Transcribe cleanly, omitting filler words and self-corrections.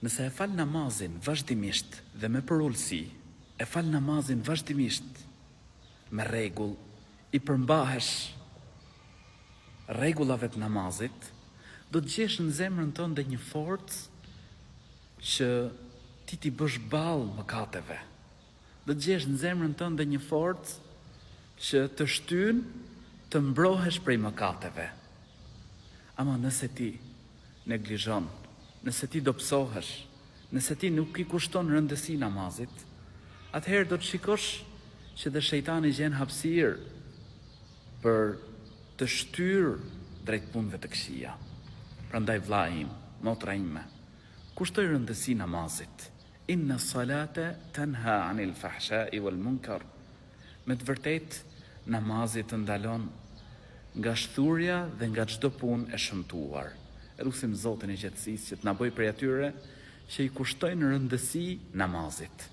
Nëse e fal namazin vazhdimisht dhe me përullësi, e fal namazin vazhdimisht me rregull, i përmbahesh rregullave të namazit, do të gjesh në zemrën tënde dhe një forcë që ti bësh ballë mëkateve. Do të gjesh në zemrën tënde dhe një forcë që të shtyn të mbrohesh prej mëkateve. Ama nëse ti neglizhon, nëse ti dobësohesh, nëse ti nuk i kushton rëndësi namazit, atëherë do të shikosh që dhe shejtani gjen hapësirë për të shtyrë drejt punëve të këqija. Prandaj vlla im, motra ime, kushtoj rëndësi namazit. Inna salate tanha anil fahsha'i wal munkar. Me të vërtet, namazit të ndalon nga shturja dhe nga çdo punë e shëmtuar. Lutim Zotin e qetësisë që të na bëjë prej atyre që i kushtojnë rëndësi namazit.